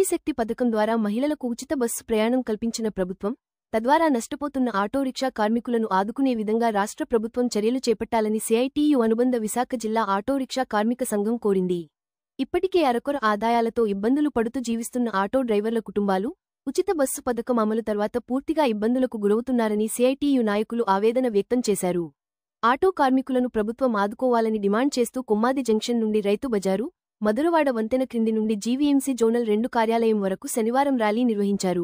స్త్రీశక్తి పథకం ద్వారా మహిళలకు ఉచిత బస్సు ప్రయాణం కల్పించిన ప్రభుత్వం, తద్వారా నష్టపోతున్న ఆటో రిక్షా కార్మికులను ఆదుకునే విధంగా రాష్ట్ర ప్రభుత్వం చర్యలు చేపట్టాలని సిఐటియు అనుబంధ విశాఖ జిల్లా ఆటో రిక్షా కార్మిక సంఘం కోరింది. ఇప్పటికే అరకొర ఆదాయాలతో ఇబ్బందులు పడుతూ జీవిస్తున్న ఆటో డ్రైవర్ల కుటుంబాలు ఉచిత బస్సు పథకం అమలు తర్వాత పూర్తిగా ఇబ్బందులకు గురవుతున్నారని సిఐటియు నాయకులు ఆవేదన వ్యక్తం చేశారు. ఆటో కార్మికులను ప్రభుత్వం ఆదుకోవాలని డిమాండ్ చేస్తూ కొమ్మాది జంక్షన్ నుండి రైతు బజారు, మధురవాడ వంతెన క్రింది నుండి జీవీఎంసీ జోనల్ 2 కార్యాలయం వరకు శనివారం ర్యాలీ నిర్వహించారు.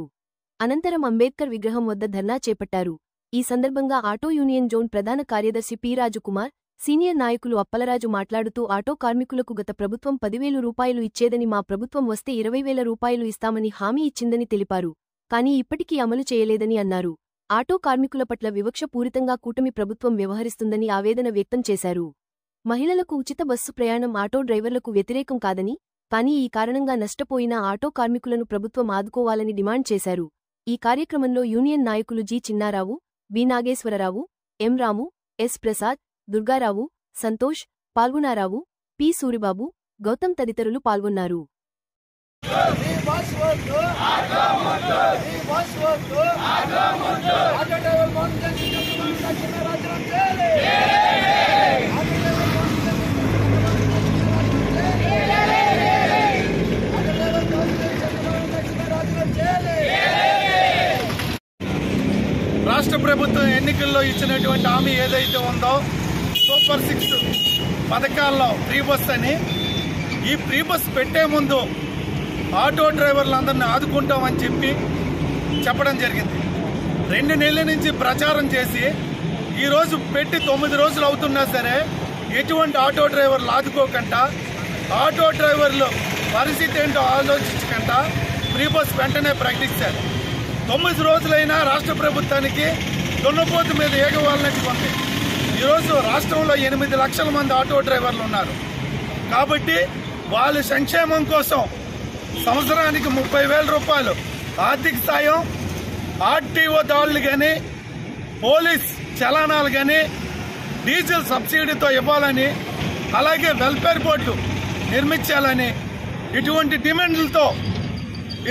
అనంతరం అంబేద్కర్ విగ్రహం వద్ద ధర్నా చేపట్టారు. ఈ సందర్భంగా ఆటో యూనియన్ జోన్ ప్రధాన కార్యదర్శి పి. రాజుకుమార్, సీనియర్ నాయకులు అప్పలరాజు మాట్లాడుతూ ఆటో కార్మికులకు గత ప్రభుత్వం 10,000 రూపాయలు ఇచ్చేదని, మా ప్రభుత్వం వస్తే 20,000 రూపాయలు ఇస్తామని హామీ ఇచ్చిందని తెలిపారు. కానీ ఇప్పటికీ అమలు చేయలేదని అన్నారు. ఆటో కార్మికుల పట్ల వివక్షపూరితంగా కూటమి ప్రభుత్వం వ్యవహరిస్తుందని ఆవేదన వ్యక్తం చేశారు. మహిళలకు ఉచిత బస్సు ప్రయాణం ఆటో డ్రైవర్లకు వ్యతిరేకం కాదని, కానీ ఈ కారణంగా నష్టపోయిన ఆటో కార్మికులను ప్రభుత్వం ఆదుకోవాలని డిమాండ్ చేశారు. ఈ కార్యక్రమంలో యూనియన్ నాయకులు జి. చిన్నారావు, బి. నాగేశ్వరరావు, ఎం. రాము, ఎస్. ప్రసాద్, దుర్గారావు, సంతోష్, పాల్గొనారావు, పి. సూరిబాబు, గౌతమ్ తదితరులు పాల్గొన్నారు. రాష్ట్ర ప్రభుత్వం ఎన్నికల్లో ఇచ్చినటువంటి హామీ ఏదైతే ఉందో సూపర్ 6 పథకాల్లో ఫ్రీ బస్ అని, ఈ ఫ్రీ బస్ పెట్టే ముందు ఆటో డ్రైవర్లందరినీ ఆదుకుంటామని చెప్పడం జరిగింది. 2 నెలల నుంచి ప్రచారం చేసి ఈరోజు పెట్టి 9 రోజులు అవుతున్నా సరే ఎటువంటి ఆటో డ్రైవర్లు ఆదుకోకుండా, ఆటో డ్రైవర్లు పరిస్థితి ఏంటో ఆలోచించకుండా ఫ్రీ బస్ వెంటనే ప్రకటించారు. 9 రోజులైనా రాష్ట్ర ప్రభుత్వానికి దున్నపోతు మీద ఏగవాలన్నట్టు ఉంది. ఈరోజు రాష్ట్రంలో 8 లక్షల మంది ఆటో డ్రైవర్లు ఉన్నారు. కాబట్టి వాళ్ళ సంక్షేమం కోసం సంవత్సరానికి 30,000 రూపాయలు ఆర్థిక సాయం, ఆర్టీఓ దాడులు కానీ, పోలీస్ చలానాలు కానీ, డీజిల్ సబ్సిడీతో ఇవ్వాలని, అలాగే వెల్ఫేర్ బోర్డు నిర్మించాలని, ఇటువంటి డిమాండ్లతో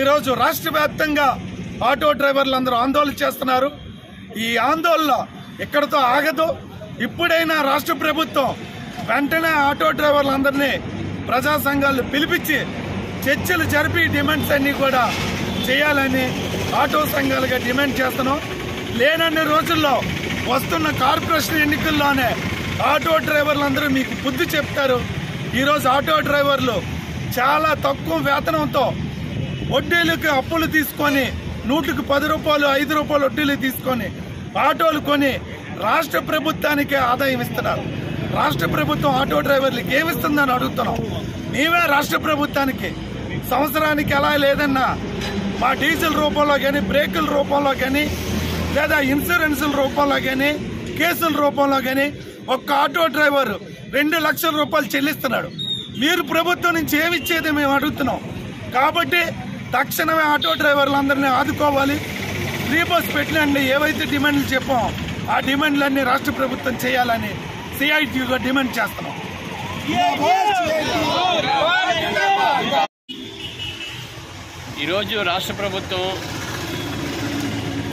ఈరోజు రాష్ట్ర వ్యాప్తంగా ఆటో డ్రైవర్లందరూ ఆందోళన చేస్తున్నారు. ఈ ఆందోళన ఇక్కడతో ఆగదు. ఇప్పుడైనా రాష్ట్ర ప్రభుత్వం వెంటనే ఆటో డ్రైవర్లందరినీ ప్రజా సంఘాలు పిలిపించి చర్చలు జరిపి డిమాండ్స్ అన్ని కూడా చేయాలని ఆటో సంఘాలుగా డిమాండ్ చేస్తున్నాం. లేనన్ని రోజుల్లో వస్తున్న కార్పొరేషన్ ఎన్నికల్లోనే ఆటో డ్రైవర్లందరూ మీకు బుద్ధి చెప్తారు. ఈరోజు ఆటో డ్రైవర్లు చాలా తక్కువ వేతనంతో వడ్డీలకు అప్పులు తీసుకొని 100కి 10 రూపాయలు 5 రూపాయలు వడ్డీలు తీసుకొని ఆటోలు కొని రాష్ట్ర ప్రభుత్వానికే ఆదాయం ఇస్తున్నారు. రాష్ట్ర ప్రభుత్వం ఆటో డ్రైవర్లకి ఏమిస్తుందని అడుగుతున్నాం. మేమే రాష్ట్ర ప్రభుత్వానికి సంవత్సరానికి ఎలా లేదన్నా మా డీజిల్ రూపంలో కానీ, బ్రేకుల రూపంలో కానీ, లేదా ఇన్సూరెన్సుల రూపంలో కానీ, కేసుల రూపంలో కానీ ఒక్క ఆటో డ్రైవర్ 2 లక్షల రూపాయలు చెల్లిస్తున్నాడు. మీరు ప్రభుత్వం నుంచి ఏమిచ్చేది మేము అడుగుతున్నాం. కాబట్టి తక్షణమే ఆటో డ్రైవర్లందరినీ ఆదుకోవాలి. ఫ్రీ బస్ పెట్టినండి ఏవైతే డిమాండ్లు చెప్పామో ఆ డిమాండ్లన్నీ రాష్ట్ర ప్రభుత్వం చేయాలని సిఐటియుగా డిమాండ్ చేస్తున్నాం. ఈరోజు రాష్ట్ర ప్రభుత్వం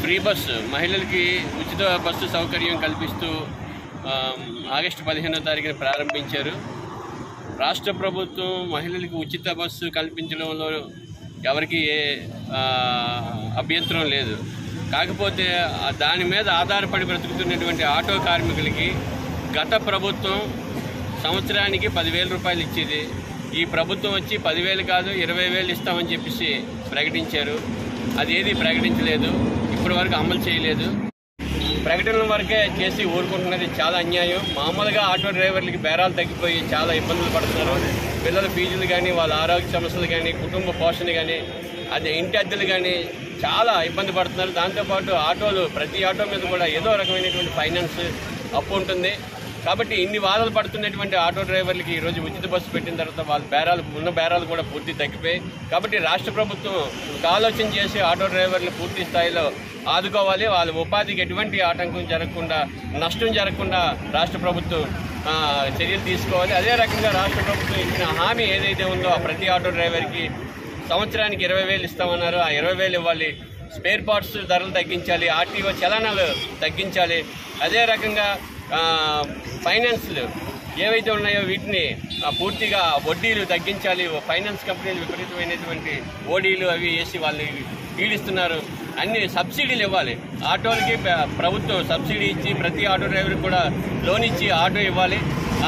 ఫ్రీ బస్సు, మహిళలకి ఉచిత బస్సు సౌకర్యం కల్పిస్తూ ఆగస్టు 15వ తారీఖున ప్రారంభించారు. రాష్ట్ర ప్రభుత్వం మహిళలకి ఉచిత బస్సు కల్పించడంలో ఎవరికి అభ్యంతరం లేదు. కాకపోతే దాని మీద ఆధారపడి బ్రతుకుతున్నటువంటి ఆటో కార్మికులకి గత ప్రభుత్వం సంవత్సరానికి 10,000 రూపాయలు ఇచ్చేది. ఈ ప్రభుత్వం వచ్చి 10,000 కాదు 20,000 ఇస్తామని చెప్పేసి ప్రకటించారు. అది ఏది ప్రకటించలేదు, ఇప్పటి వరకు అమలు చేయలేదు. ప్రకటనల వరకే చేసి ఊరుకుంటున్నది చాలా అన్యాయం. మామూలుగా ఆటో డ్రైవర్లకి బేరాలు తగ్గిపోయి చాలా ఇబ్బందులు పడుతున్నారు. పిల్లల ఫీజులు కానీ, వాళ్ళ ఆరోగ్య సమస్యలు కానీ, కుటుంబ పోషణ కానీ, అది ఇంటి అద్దెలు కానీ చాలా ఇబ్బంది పడుతున్నారు. దాంతోపాటు ఆటోలు, ప్రతి ఆటో మీద కూడా ఏదో రకమైనటువంటి ఫైనాన్స్ అప్పు ఉంటుంది. కాబట్టి ఇన్ని బాధలు పడుతున్నటువంటి ఆటో డ్రైవర్లకి ఈరోజు ఉచిత బస్సు పెట్టిన తర్వాత వాళ్ళ ఉన్న బేరాలు కూడా పూర్తి తగ్గిపోయాయి. కాబట్టి రాష్ట్ర ప్రభుత్వం ఆలోచన చేసి ఆటో డ్రైవర్లు పూర్తి స్థాయిలో ఆదుకోవాలి. వాళ్ళ ఉపాధికి ఎటువంటి ఆటంకం జరగకుండా, నష్టం జరగకుండా రాష్ట్ర ప్రభుత్వం చర్యలు తీసుకోవాలి. అదే రకంగా రాష్ట్ర ప్రభుత్వం ఇచ్చిన హామీ ఏదైతే ఉందో ప్రతి ఆటో డ్రైవర్కి సంవత్సరానికి 20,000 ఇస్తామన్నారు. ఆ 20,000 ఇవ్వాలి. స్పేర్ పార్ట్స్ ధరలు తగ్గించాలి. ఆర్టీఓ చలానాలు తగ్గించాలి. అదే రకంగా ఫైనాన్స్లు ఏవైతే ఉన్నాయో వీటిని పూర్తిగా వడ్డీలు తగ్గించాలి. ఫైనాన్స్ కంపెనీలు విపరీతమైనటువంటి ఓడీలు అవి వేసి వాళ్ళు పీడిస్తున్నారు. అన్ని సబ్సిడీలు ఇవ్వాలి. ఆటోలకి ప్రభుత్వం సబ్సిడీ ఇచ్చి ప్రతి ఆటో డ్రైవర్కి కూడా లోన్ ఇచ్చి ఆటో ఇవ్వాలి.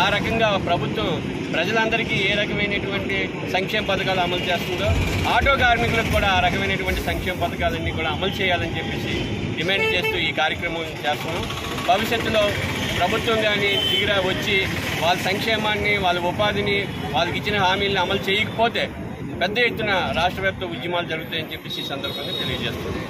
ఆ రకంగా ప్రభుత్వం ప్రజలందరికీ ఏ రకమైనటువంటి సంక్షేమ పథకాలు అమలు చేస్తుందో ఆటో కార్మికులకు కూడా ఆ రకమైనటువంటి సంక్షేమ పథకాలన్నీ కూడా అమలు చేయాలని చెప్పేసి డిమాండ్ చేస్తూ ఈ కార్యక్రమం చేస్తున్నాం. భవిష్యత్తులో ప్రభుత్వం కానీ దిగిరా వచ్చి వాళ్ళ సంక్షేమాన్ని, వాళ్ళ ఉపాధిని, వాళ్ళకి ఇచ్చిన హామీలను అమలు చేయకపోతే పెద్ద ఎత్తున రాష్ట్ర వ్యాప్త ఉద్యమాలు జరుగుతాయని చెప్పేసి ఈ సందర్భంగా తెలియజేస్తున్నాం.